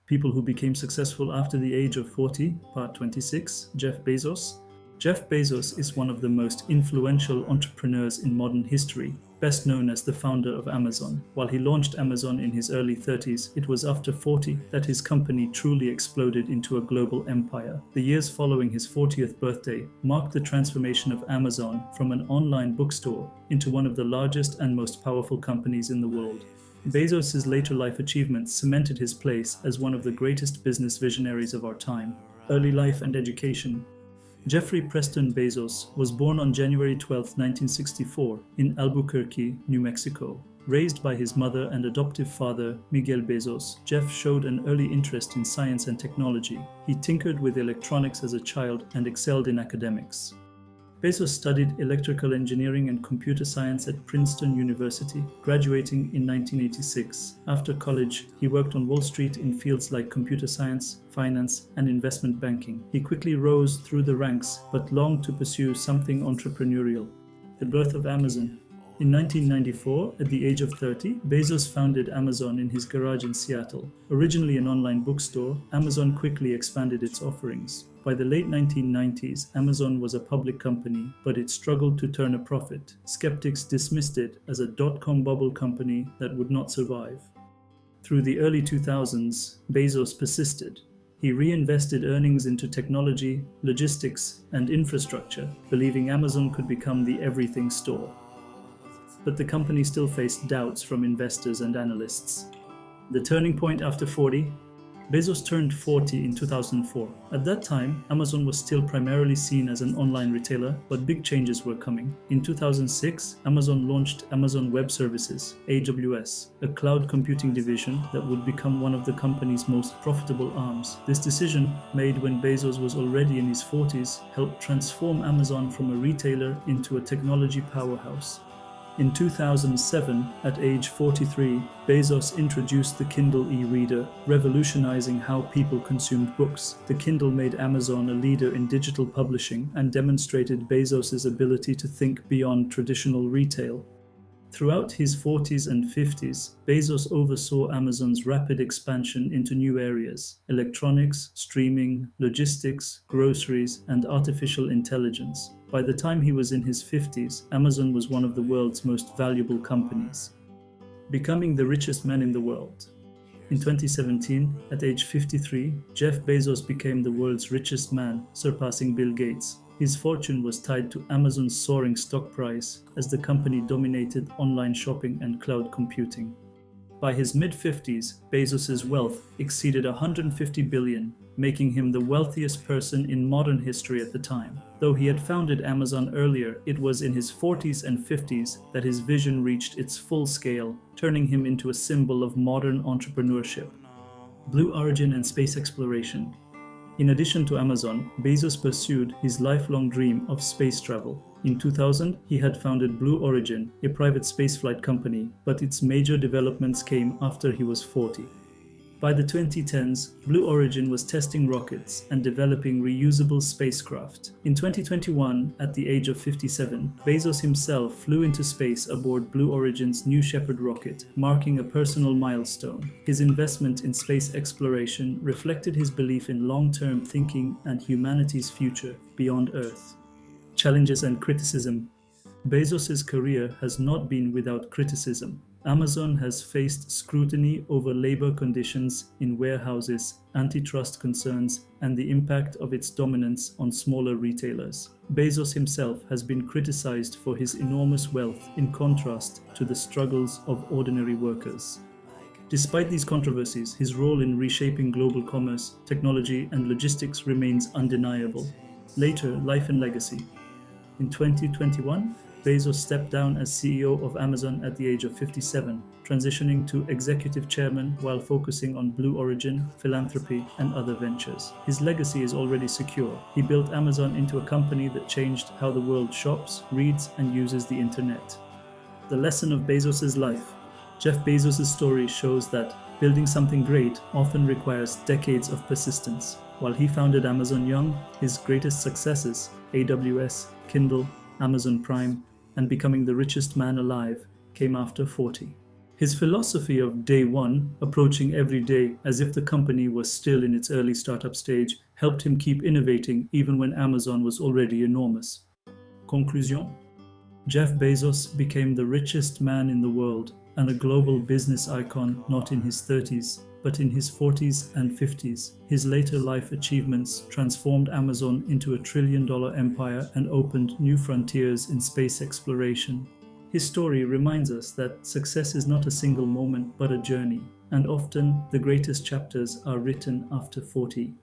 People who became successful after the age of 40, Part 26, Jeff Bezos. Jeff Bezos is one of the most influential entrepreneurs in modern history, best known as the founder of Amazon. While he launched Amazon in his early 30s, it was after 40 that his company truly exploded into a global empire. The years following his 40th birthday marked the transformation of Amazon from an online bookstore into one of the largest and most powerful companies in the world. Bezos' later life achievements cemented his place as one of the greatest business visionaries of our time. Early life and education. Jeffrey Preston Bezos was born on January 12, 1964, in Albuquerque, New Mexico. Raised by his mother and adoptive father, Miguel Bezos, Jeff showed an early interest in science and technology. He tinkered with electronics as a child and excelled in academics. Bezos studied electrical engineering and computer science at Princeton University, graduating in 1986. After college, he worked on Wall Street in fields like computer science, finance, and investment banking. He quickly rose through the ranks, but longed to pursue something entrepreneurial. The birth of Amazon. In 1994, at the age of 30, Bezos founded Amazon in his garage in Seattle. Originally an online bookstore, Amazon quickly expanded its offerings. By the late 1990s, Amazon was a public company, but it struggled to turn a profit. Skeptics dismissed it as a dot-com bubble company that would not survive. Through the early 2000s, Bezos persisted. He reinvested earnings into technology, logistics, and infrastructure, believing Amazon could become the everything store. But the company still faced doubts from investors and analysts. The turning point after 40. Bezos turned 40 in 2004. At that time, Amazon was still primarily seen as an online retailer, but big changes were coming. In 2006, Amazon launched Amazon Web Services, AWS, a cloud computing division that would become one of the company's most profitable arms. This decision, made when Bezos was already in his 40s, helped transform Amazon from a retailer into a technology powerhouse. In 2007, at age 43, Bezos introduced the Kindle e-reader, revolutionizing how people consumed books. The Kindle made Amazon a leader in digital publishing and demonstrated Bezos' ability to think beyond traditional retail. Throughout his 40s and 50s, Bezos oversaw Amazon's rapid expansion into new areas: electronics, streaming, logistics, groceries, and artificial intelligence. By the time he was in his 50s, Amazon was one of the world's most valuable companies. Becoming the richest man in the world. In 2017, at age 53, Jeff Bezos became the world's richest man, surpassing Bill Gates. His fortune was tied to Amazon's soaring stock price as the company dominated online shopping and cloud computing. By his mid-50s, Bezos' wealth exceeded $150 billion, making him the wealthiest person in modern history at the time. Though he had founded Amazon earlier, it was in his 40s and 50s that his vision reached its full scale, turning him into a symbol of modern entrepreneurship. Blue Origin and space exploration. In addition to Amazon, Bezos pursued his lifelong dream of space travel. In 2000, he had founded Blue Origin, a private spaceflight company, but its major developments came after he was 40. By the 2010s, Blue Origin was testing rockets and developing reusable spacecraft. In 2021, at the age of 57, Bezos himself flew into space aboard Blue Origin's New Shepard rocket, marking a personal milestone. His investment in space exploration reflected his belief in long-term thinking and humanity's future beyond Earth. Challenges and criticism. Bezos' career has not been without criticism. Amazon has faced scrutiny over labor conditions in warehouses, antitrust concerns, and the impact of its dominance on smaller retailers. Bezos himself has been criticized for his enormous wealth in contrast to the struggles of ordinary workers. Despite these controversies, his role in reshaping global commerce, technology, and logistics remains undeniable. Later, life and legacy. In 2021, Bezos stepped down as CEO of Amazon at the age of 57, transitioning to executive chairman while focusing on Blue Origin, philanthropy, and other ventures. His legacy is already secure. He built Amazon into a company that changed how the world shops, reads, and uses the internet. The lesson of Bezos' life. Jeff Bezos' story shows that building something great often requires decades of persistence. While he founded Amazon young, his greatest successes, AWS, Kindle, Amazon Prime, and becoming the richest man alive, came after 40. His philosophy of day one, approaching every day as if the company was still in its early startup stage, helped him keep innovating even when Amazon was already enormous. Conclusion: Jeff Bezos became the richest man in the world and a global business icon not in his 30s, but in his 40s and 50s. His later life achievements transformed Amazon into a trillion-dollar empire and opened new frontiers in space exploration. His story reminds us that success is not a single moment but a journey, and often the greatest chapters are written after 40.